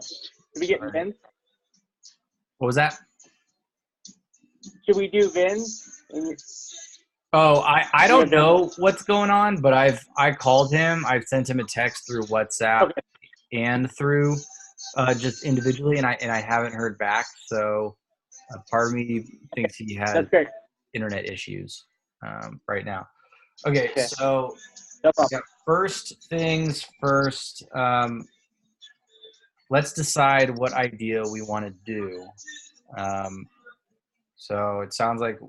Should we get Vince? What was that? Should we do Vince? Oh, I don't know what's going on, but I called him. I've sent him a text through WhatsApp and through just individually, and I haven't heard back. So part of me thinks he has internet issues right now. Okay. So first things first. Let's decide what idea we want to do. So it sounds like,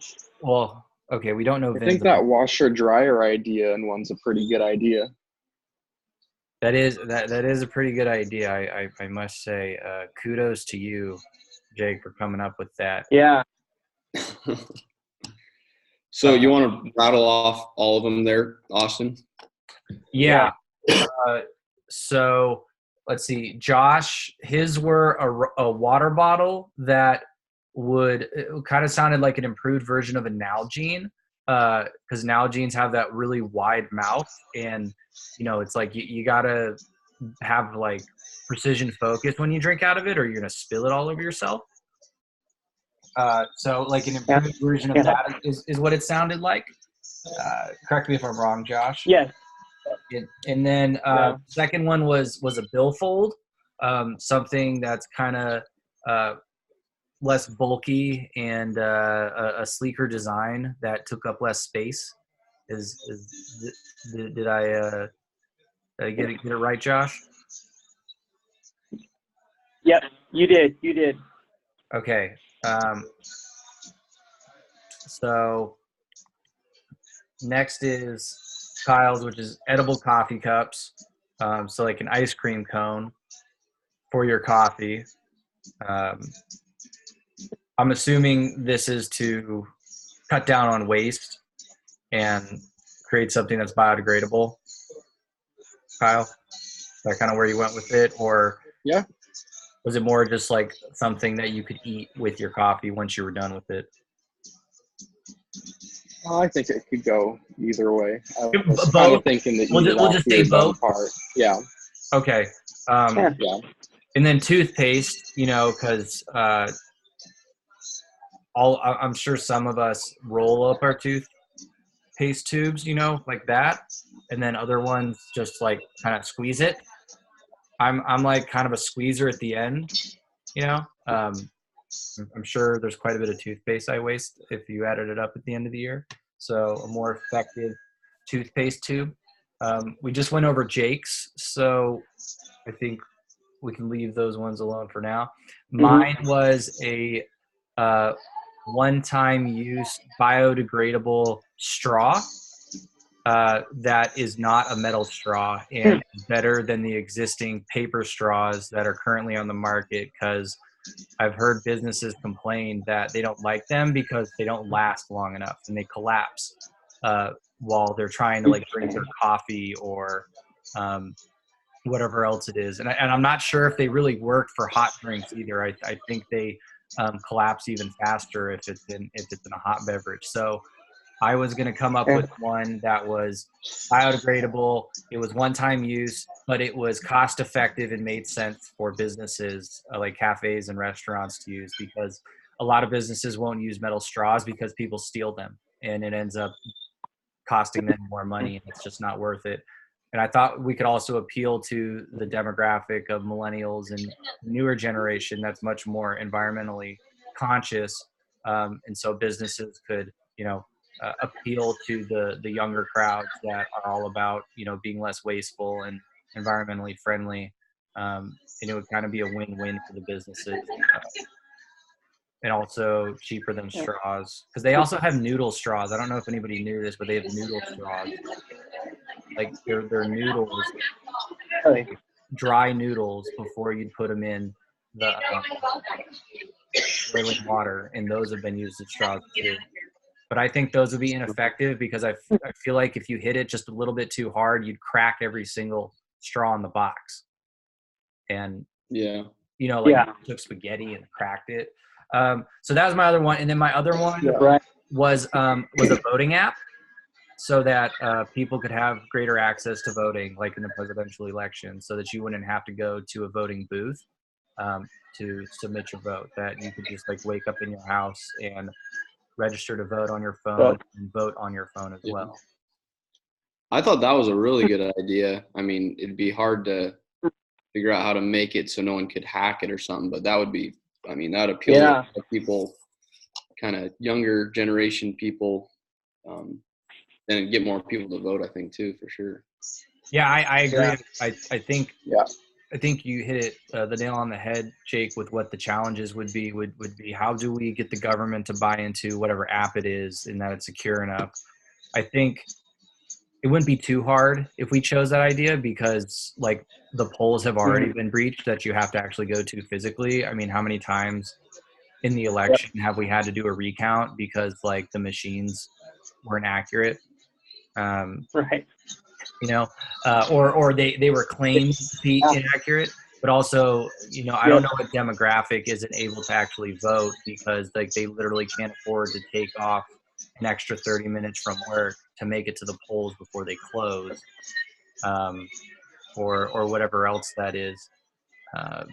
well, okay, we don't know. I think that washer dryer idea and one's a pretty good idea. That is a pretty good idea. I must say, kudos to you, Jake, for coming up with that. Yeah. So you want to rattle off all of them there, Austin? Yeah. So let's see. Josh, his were a water bottle that it kind of sounded like an improved version of a Nalgene, because Nalgenes have that really wide mouth, and it's like you gotta have like precision focus when you drink out of it, or you're gonna spill it all over yourself. So like an improved version of that is what it sounded like. Correct me if I'm wrong, Josh. Yes. And then second one was a billfold, something that's kind of less bulky and a sleeker design that took up less space. Did I get it right, Josh? Yep, you did. Okay. So next is Kyle's, which is edible coffee cups. So like an ice cream cone for your coffee. I'm assuming this is to cut down on waste and create something that's biodegradable. Kyle, is that kind of where you went with it? Or was it more just like something that you could eat with your coffee once you were done with it? I think it could go either way. I was Both? kind of thinking that we'll just say both. Part. Yeah. Okay. Yeah. And then toothpaste, because I'm sure some of us roll up our toothpaste tubes, like that, and then other ones just like kind of squeeze it. I'm like kind of a squeezer at the end, I'm sure there's quite a bit of toothpaste I waste if you added it up at the end of the year. So a more effective toothpaste tube. We just went over Jake's, so I think we can leave those ones alone for now. Mine was a one-time use biodegradable straw that is not a metal straw and is better than the existing paper straws that are currently on the market, because I've heard businesses complain that they don't like them because they don't last long enough and they collapse while they're trying to like drink their coffee or whatever else it is. And I'm not sure if they really work for hot drinks either. I think they collapse even faster if it's in a hot beverage. So I was going to come up with one that was biodegradable. It was one-time use, but it was cost-effective and made sense for businesses like cafes and restaurants to use, because a lot of businesses won't use metal straws because people steal them, and it ends up costing them more money, and it's just not worth it. And I thought we could also appeal to the demographic of millennials and newer generation that's much more environmentally conscious, and so businesses could, appeal to the younger crowds that are all about, being less wasteful and environmentally friendly. And it would kind of be a win-win for the businesses, and also cheaper than straws, because they also have noodle straws. I don't know if anybody knew this, but they have noodle straws. Like they're noodles, dry noodles before you'd put them in the boiling water, and those have been used as straws too. But I think those would be ineffective because I feel like if you hit it just a little bit too hard, you'd crack every single straw in the box. And you took spaghetti and cracked it. So that was my other one, and then my other one was a voting app, so that people could have greater access to voting, like in the presidential election, so that you wouldn't have to go to a voting booth. to submit your vote. That you could just like wake up in your house and register to vote on your phone and vote on your phone as Yeah. well. I thought that was a really good idea. I mean, it'd be hard to figure out how to make it so no one could hack it or something, but that would be, I mean, that would appeal to a lot of people, kind of younger generation people, and get more people to vote, I think, too, for sure. Yeah, I agree. Yeah. I think Yeah. I think you hit it the nail on the head, Jake, with what the challenges would be. Would be how do we get the government to buy into whatever app it is and that it's secure enough? I think it wouldn't be too hard if we chose that idea because like the polls have already been breached that you have to actually go to physically. I mean, how many times in the election have we had to do a recount because like the machines weren't accurate? Right. You know, or they were claimed to be inaccurate, but also, you know, I don't know what demographic isn't able to actually vote because like they literally can't afford to take off an extra 30 minutes from work to make it to the polls before they close, or whatever else that is. Um,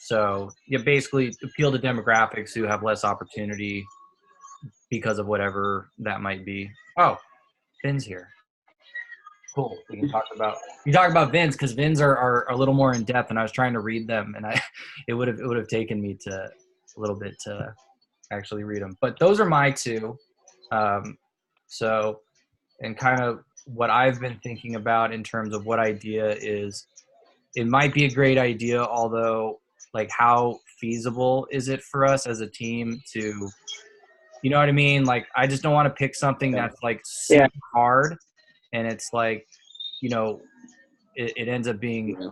so you basically appeal to demographics who have less opportunity because of whatever that might be. Oh, Finn's here. Cool. We can talk about VINs because VINs are a little more in depth, and I was trying to read them, and it would have taken me to a little bit to actually read them. But those are my two. So, and kind of what I've been thinking about in terms of what idea is, it might be a great idea, although like how feasible is it for us as a team to, you know what I mean? Like I just don't want to pick something that's like super hard, and it's like, you know, it ends up being Yeah.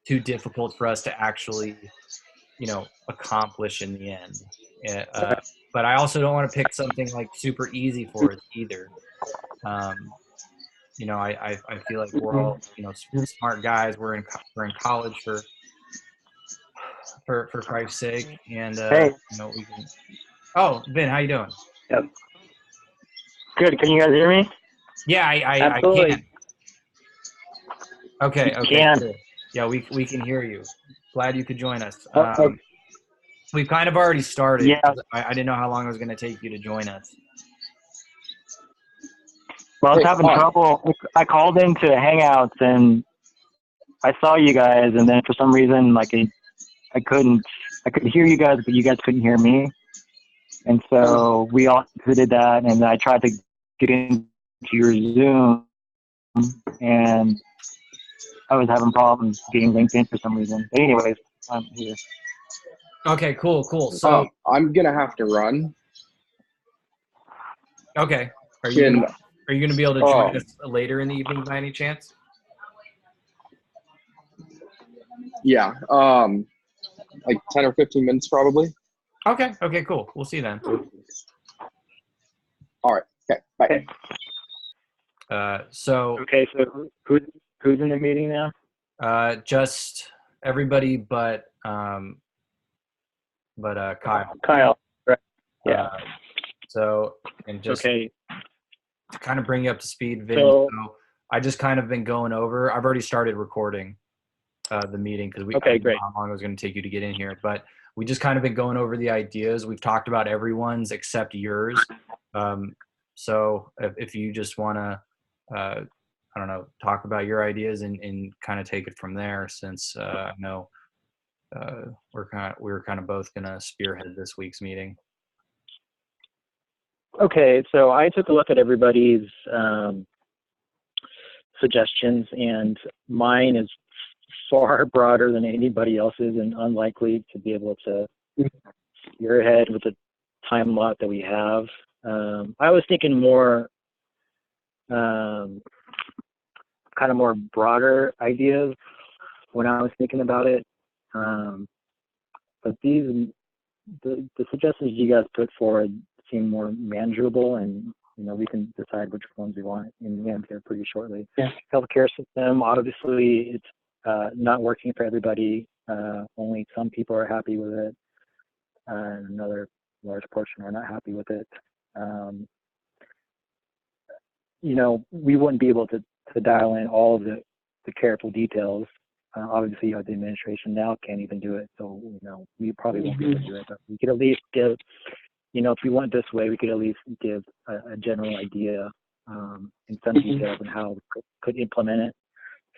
too difficult for us to actually, you know, accomplish in the end. But I also don't want to pick something like super easy for us either. You know, I feel like we're all, you know, smart guys. We're in college for Christ's sake, and you know, we can. Oh, Ben, how you doing? Yep. Good. Can you guys hear me? Yeah, I Absolutely. can. Okay. Can. Cool. Yeah, we can hear you. Glad you could join us. Okay. We've kind of already started. Yeah. I didn't know how long it was going to take you to join us. Well, I was Hey, having on. trouble. I called into Hangouts and I saw you guys, and then for some reason, like I could hear you guys, but you guys couldn't hear me. And so we all did that, and I tried to get into your Zoom, and I was having problems getting linked in for some reason. But anyways, I'm here. Okay, cool. So, I'm gonna have to run. okay, are you gonna be able to join Oh. us later in the evening by any chance? Yeah. Like 10 or 15 minutes probably. Okay, cool. We'll see you then. All right. Okay. Bye. So Okay, so who's in the meeting now? just everybody but Kyle. Kyle. Right. Yeah. So, and just Okay. to kind of bring you up to speed, Vin. So- So I just kind of been going over. I've already started recording the meeting because I Okay, didn't know great. how long it was going to take you to get in here, but we just kind of been going over the ideas. We've talked about everyone's except yours. So if you just want to, I don't know, talk about your ideas and kind of take it from there, since I know we're kind of both going to spearhead this week's meeting. Okay, so I took a look at everybody's suggestions, and mine is far broader than anybody else's and unlikely to be able to spearhead with the time lot that we have. I was thinking more kind of more broader ideas when I was thinking about it. But the suggestions you guys put forward seem more manageable, and you know, we can decide which ones we want in the end here pretty shortly. Yeah. Healthcare system, obviously, it's not working for everybody. Only some people are happy with it, and another large portion are not happy with it. You know, we wouldn't be able to dial in all of the careful details Obviously, the administration now can't even do it, so we probably won't be able to do it. But we could at least give, if we went this way, we could at least give a general idea in some details on how we could implement it.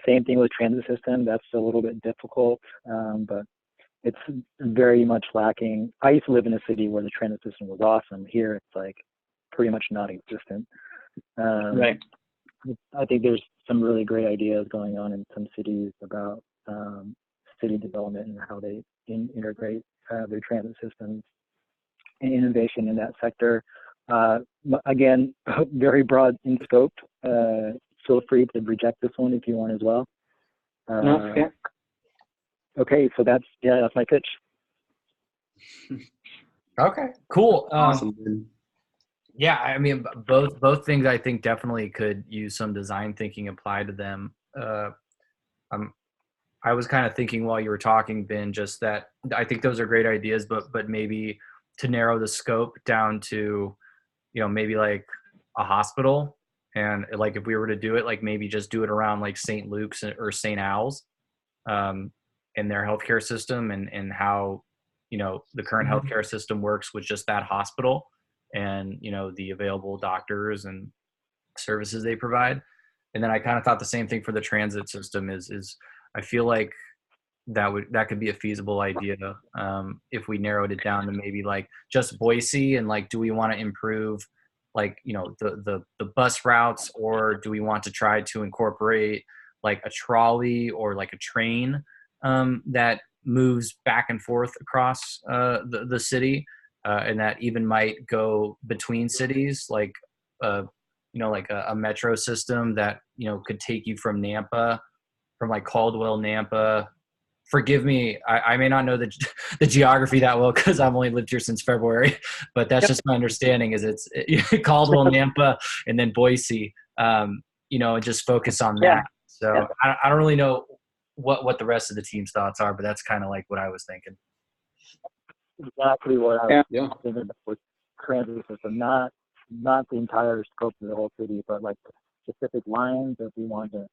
Same thing with transit system. That's a little bit difficult, but it's very much lacking. I used to live in a city where the transit system was awesome. Here, it's like pretty much non-existent. Right. I think there's some really great ideas going on in some cities about city development and how they integrate their transit systems and innovation in that sector. Again, very broad in scope. Feel free to reject this one if you want as well. No, yeah. Okay, so that's my pitch. Okay, cool. Awesome. Dude. Yeah, I mean, both things I think definitely could use some design thinking applied to them. I was kind of thinking while you were talking, Ben, just that I think those are great ideas, but maybe to narrow the scope down to, maybe like a hospital, and like if we were to do it, like maybe just do it around like St. Luke's or St. Al's, in their healthcare system, and how the current healthcare system works with just that hospital, and the available doctors and services they provide. And then I kind of thought the same thing for the transit system is I feel like that could be a feasible idea if we narrowed it down to maybe like just Boise, and like, do we want to improve like the bus routes, or do we want to try to incorporate like a trolley or like a train that moves back and forth across the city, and that even might go between cities, like like a metro system that could take you from Nampa, from like Caldwell, Nampa. Forgive me, I may not know the geography that well because I've only lived here since February, but that's just my understanding is it's Caldwell, Nampa, and then Boise, and just focus on that. So I don't really know what the rest of the team's thoughts are, but that's kind of like what I was thinking. Exactly what I was Yeah. thinking about with transit system, not the entire scope of the whole city, but like specific lines that we want to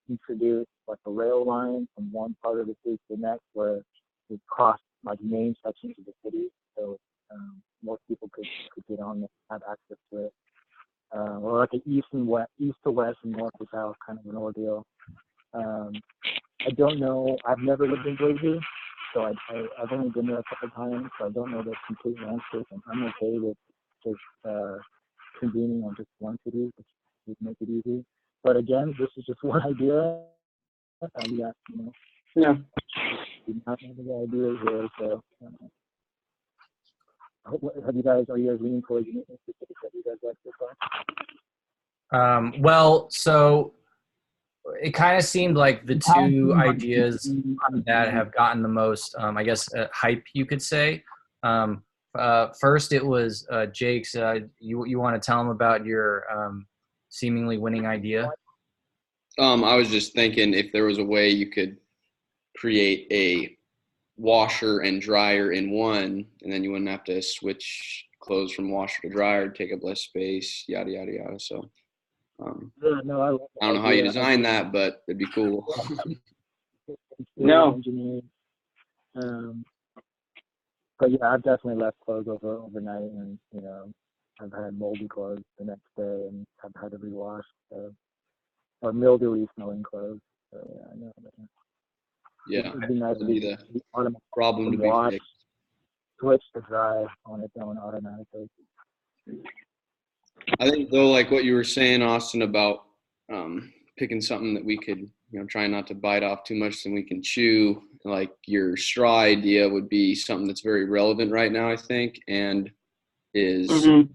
introduce, like a rail line from one part of the city to the next, where we cross like main sections of the city, so most people could get on and have access to it, or like an east to west and north to south kind of an ordeal. I don't know. I've never lived in Boise, so I've only been there a couple times, so I don't know the complete landscape, and I'm okay with just convening on just one city, which would make it easy. But again, this is just one idea. We got, we don't have any ideas here. So, are you guys leaning towards anything specific that you guys like so far? Well, so it kind of seemed like the two ideas that have gotten the most, I guess, hype, you could say. First, it was Jake's. You want to tell him about your seemingly winning idea? I was just thinking if there was a way you could create a washer and dryer in one, and then you wouldn't have to switch clothes from washer to dryer, take up less space, yada yada yada. So I don't know how you design that, but it'd be cool. No. But yeah, I've definitely left clothes overnight, and I've had moldy clothes the next day, and I've had to rewash or mildewy smelling clothes. So yeah, I know. Yeah, it'd be nice to be the automatic problem to be wash, fixed. switch to dry on its own automatically. I think though, like what you were saying, Austin, about picking something that we could, try not to bite off too much than we can chew. Like your straw idea would be something that's very relevant right now, I think, and is, you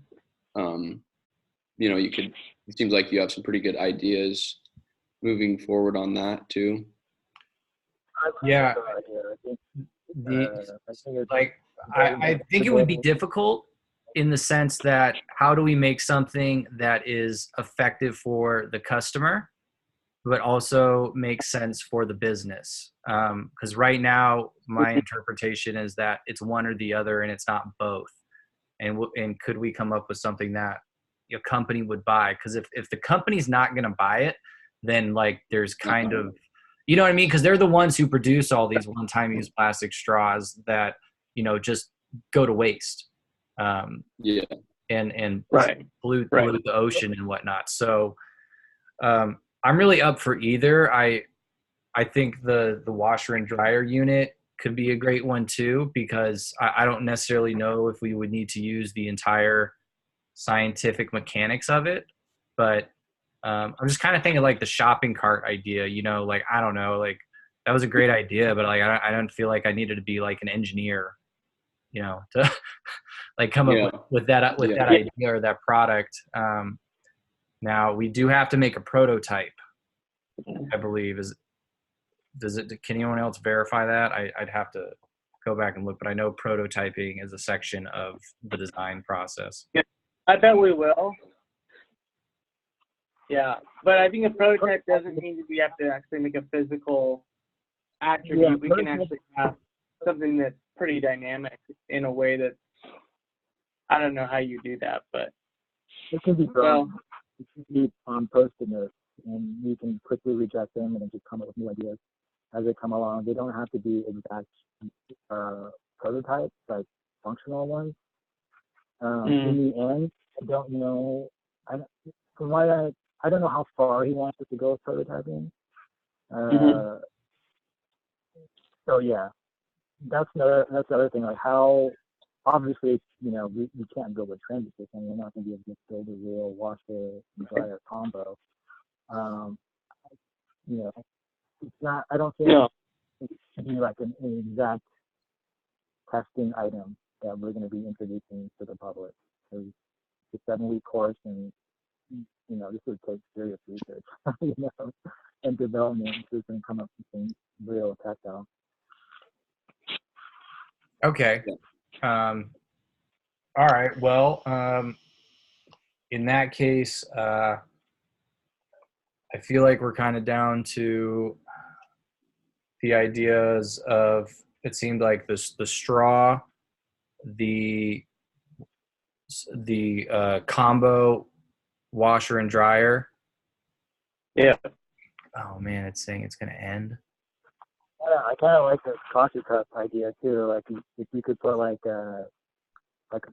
could. It seems like you have some pretty good ideas moving forward on that too. Yeah. I think it would be difficult in the sense that how do we make something that is effective for the customer, but also makes sense for the business? Because right now, my interpretation is that it's one or the other, and it's not both. And could we come up with something that a company would buy? Because if the company's not going to buy it, then like there's kind of You know what I mean? Because they're the ones who produce all these one-time use plastic straws that, just go to waste. Yeah. And Right. pollute Right. the ocean and whatnot. So I'm really up for either. I think the washer and dryer unit could be a great one too, because I don't necessarily know if we would need to use the entire scientific mechanics of it, but I'm just kind of thinking like the shopping cart idea, like, I don't know, like that was a great idea, but like, I don't feel like I needed to be like an engineer, to like come Yeah. up with that idea or that product. Now we do have to make a prototype, I believe. Can anyone else verify that? I'd have to go back and look, but I know prototyping is a section of the design process. Yeah, I bet we will. Yeah, but I think a prototype doesn't mean that we have to actually make a physical attribute. Yeah, We can actually have something that's pretty dynamic in a way that I don't know how you do that, but it can be well, done. It can be on Post-it notes, and you can quickly reject them and then just come up with new ideas as they come along. They don't have to be exact prototypes, like functional ones. In the end, I don't know. From what I don't know how far he wants us to go with prototyping. So yeah, that's the other thing. Like how obviously, we can't build a transit system. We're not going to be able to build a real washer and dryer combo. It's not. I don't think it should be like an exact testing item that we're going to be introducing to the public. Because it's a 7-week course, and this would take serious research, and development to come up with things real tactile. Okay. All right. Well, in that case, I feel like we're kind of down to the ideas of, it seemed like the straw, the combo washer and dryer. yeah. Oh man, it's saying it's going to end. Yeah, I kind of like the coffee cup idea too. Like if you could put like a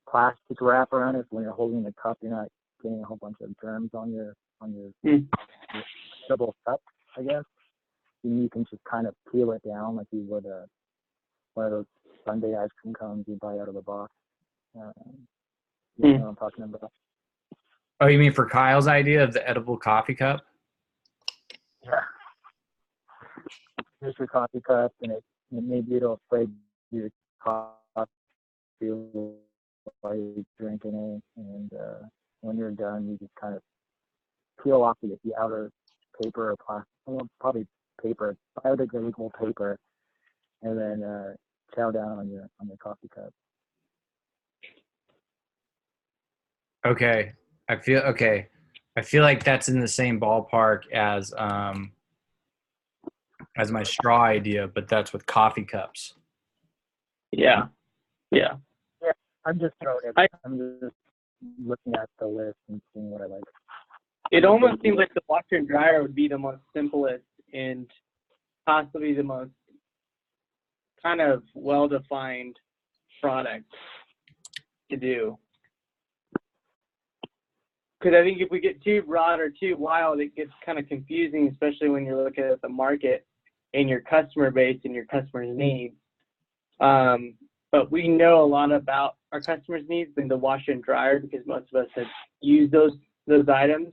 plastic wrap around it, so when you're holding the cup, you're not getting a whole bunch of germs on your double cup, I guess. And you can just kind of peel it down like you would one of those Sunday ice cream cones you buy out of the box. You know what I'm talking about? Oh, you mean for Kyle's idea of the edible coffee cup? Yeah. Here's your coffee cup, and maybe it'll spray your coffee while you're drinking it, and when you're done, you just kind of peel off the outer paper or plastic, probably paper, biodegradable paper, and then chow down on your coffee cup. Okay. I feel like that's in the same ballpark as my straw idea, but that's with coffee cups. Yeah. I'm just looking at the list and seeing what I like. It almost seems like the washer and dryer would be the most simplest and possibly the most kind of well-defined product to do. Because I think if we get too broad or too wild, it gets kind of confusing, especially when you're looking at the market and your customer base and your customers' needs. But we know a lot about our customers' needs in the washer and dryer because most of us have used those items.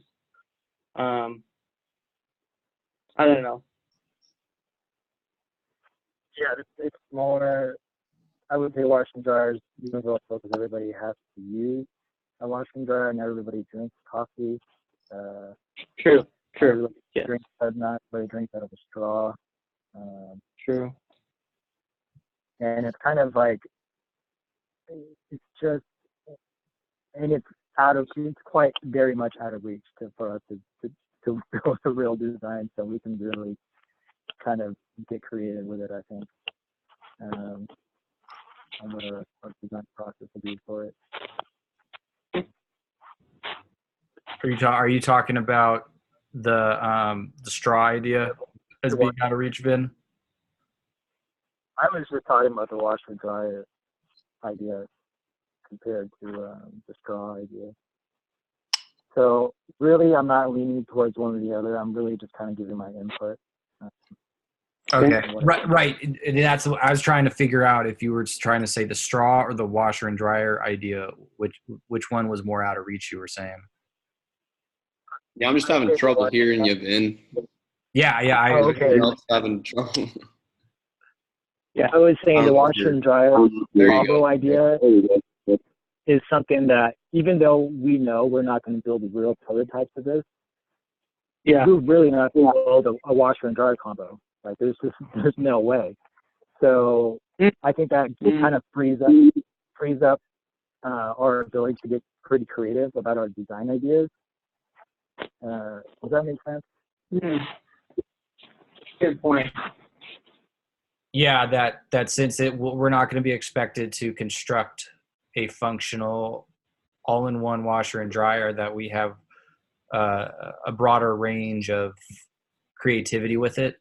I don't know. Yeah, it's smaller. I would say wash and dryers, even though because everybody has to use a wash and dryer, and everybody drinks coffee. True. Everybody drinks out of a straw. True. And it's kind of like, it's just, and it's quite very much out of reach for us to build a real design, so we can really kind of get creative with it, I think. And what our design process will be for it. Are you talking about the straw idea? as being out of reach, Vin? I was just talking about the washer and dryer idea compared to the straw idea. So really, I'm not leaning towards one or the other. I'm really just kind of giving my input. Okay, right. And that's what I was trying to figure out, if you were just trying to say the straw or the washer and dryer idea, which one was more out of reach, you were saying. Yeah, I'm just having trouble hearing you, Vin. Yeah. Okay. Else having trouble. Yeah, I was saying the washer and dryer There you combo go. idea is something that, even though we know we're not going to build real prototypes of this, we're really not going to build a washer and dryer combo. Like, there's no way. So I think that kind of frees up our ability to get pretty creative about our design ideas. Does that make sense? Good point. Yeah, that since we're not going to be expected to construct a functional all-in-one washer and dryer, that we have a broader range of creativity with it.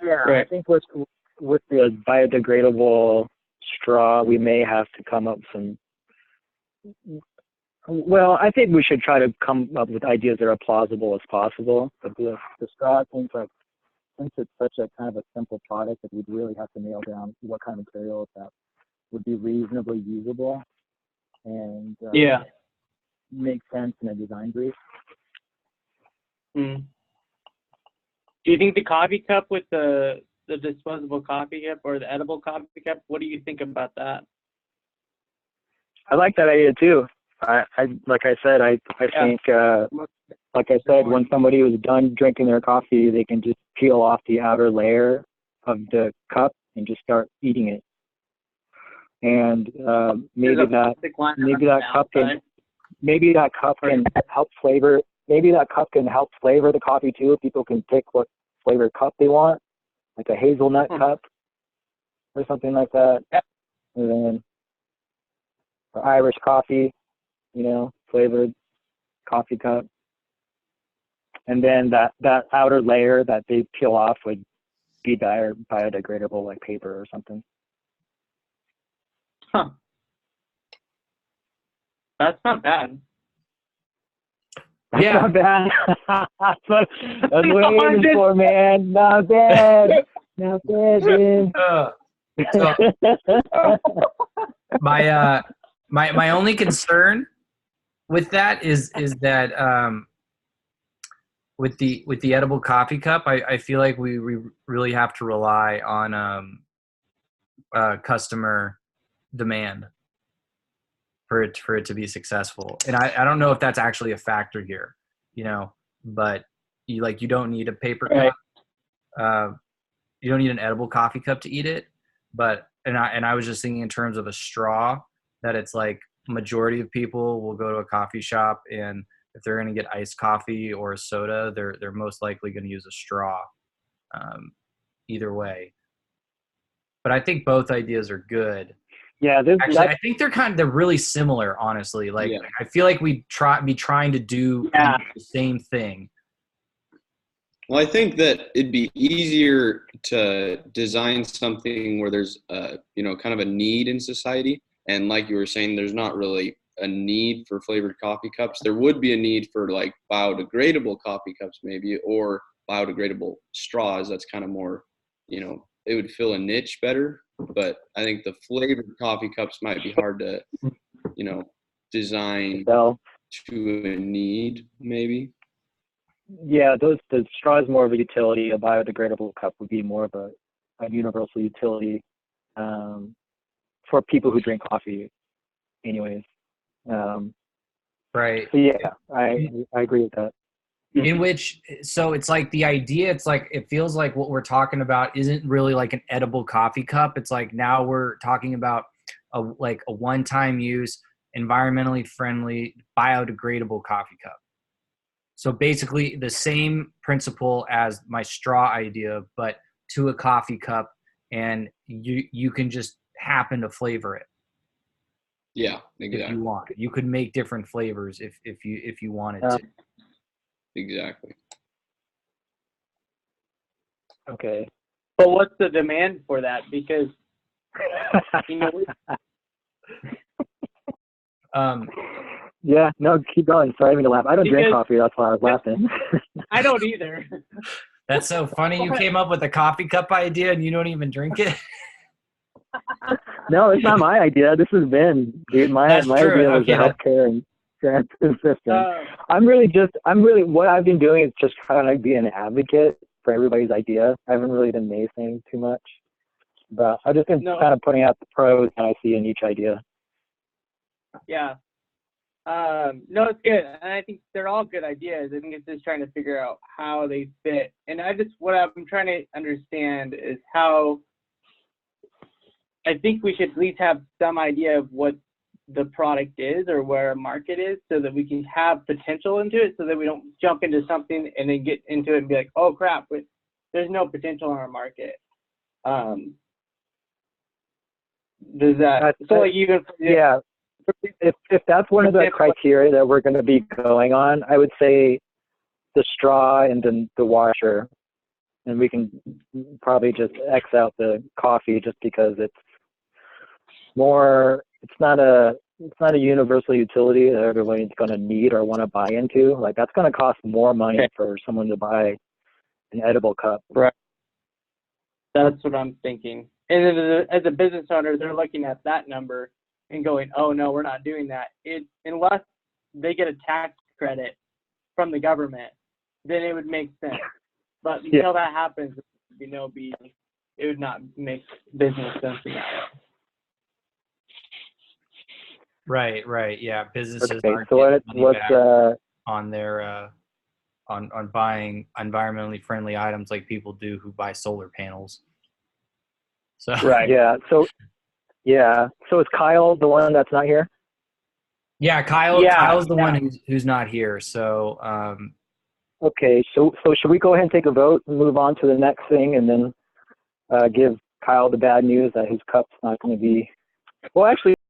Yeah, Right. I think with the biodegradable straw, we may have to come up with some. Well, I think we should try to come up with ideas that are plausible as possible. But the straw, since it's such a kind of a simple product, that we'd really have to nail down what kind of materials that would be reasonably usable and make sense in a design brief. Do you think the coffee cup with the disposable coffee cup or the edible coffee cup, what do you think about that? I like that idea too. I like I said, I think like I said, when somebody was done drinking their coffee, they can just peel off the outer layer of the cup and just start eating it. And maybe that cup can help flavor. Maybe that cup can help flavor the coffee too. People can pick what flavored cup they want, like a hazelnut cup or something like that. And then Irish coffee, flavored coffee cup. And then that outer layer that they peel off would be biodegradable, like paper or something. Huh. That's not bad. Yeah. Not bad. That's what I'm waiting for, man. Not bad. Not bad, man. So my only concern with that is that with the edible coffee cup, I feel like we really have to rely on customer demand for it to be successful. And I don't know if that's actually a factor here, but you don't need a paper cup. You don't need an edible coffee cup to eat it. But I was just thinking in terms of a straw, that it's like majority of people will go to a coffee shop, and if they're going to get iced coffee or a soda, they're most likely going to use a straw. Either way. But I think both ideas are good. Yeah, actually, I think they're really similar, honestly. I feel like we be trying to do the same thing. Well, I think that it'd be easier to design something where there's kind of a need in society. And like you were saying, there's not really a need for flavored coffee cups. There would be a need for like biodegradable coffee cups maybe, or biodegradable straws. That's kind of more, it would fill a niche better. But I think the flavored coffee cups might be hard to, design to a need maybe. Yeah, the straw is more of a utility. A biodegradable cup would be more of a universal utility for people who drink coffee anyways. Right. So yeah, I agree with that. In which, so it's like the idea, it's like, it feels like what we're talking about isn't really like an edible coffee cup. It's like now we're talking about a one-time use, environmentally friendly, biodegradable coffee cup. So basically the same principle as my straw idea, but to a coffee cup, and you can just happen to flavor it. Yeah, exactly. If you want, you could make different flavors if you wanted to. Exactly. Okay. But what's the demand for that? Because you know, Yeah, no, keep going. Sorry, I didn't mean to laugh. I don't drink Because- coffee. That's why I was laughing. I don't either. That's so funny. You came up with a coffee cup idea and you don't even drink it. No, it's not my idea. This has been, dude. My That's true. idea was Okay, the healthcare and transit system. Uh, What I've been doing is just kind of be an advocate for everybody's idea. I haven't really been naysaying too much, but I've just been No. kind of putting out the pros that I see in each idea. yeah. No, it's good. And I think they're all good ideas. I think it's just trying to figure out how they fit. And what I'm trying to understand is how, I think we should at least have some idea of what the product is or where a market is so that we can have potential into it so that we don't jump into something and then get into it and be like, oh crap, there's no potential in our market. Does that, so like even, Yeah. If that's one of the criteria that we're going to be going on, I would say the straw and then the washer, and we can probably just X out the coffee just because it's not a universal utility that everybody's going to need or want to buy into. Like that's going to cost more money for someone to buy an edible cup. Right. That's what I'm thinking. And then as a business owner, they're looking at that number and going, oh no, we're not doing that. Unless they get a tax credit from the government, then it would make sense. But until that happens, it would not make business sense in that way. Right. Yeah. Businesses Okay, aren't so getting money what's back on their on buying environmentally friendly items like people do who buy solar panels. So Right. Yeah. So is Kyle the one that's not here? yeah, Kyle's the one who's not here. So Okay. So should we go ahead and take a vote and move on to the next thing, and then give Kyle the bad news that his cup's not going to be? Well, actually,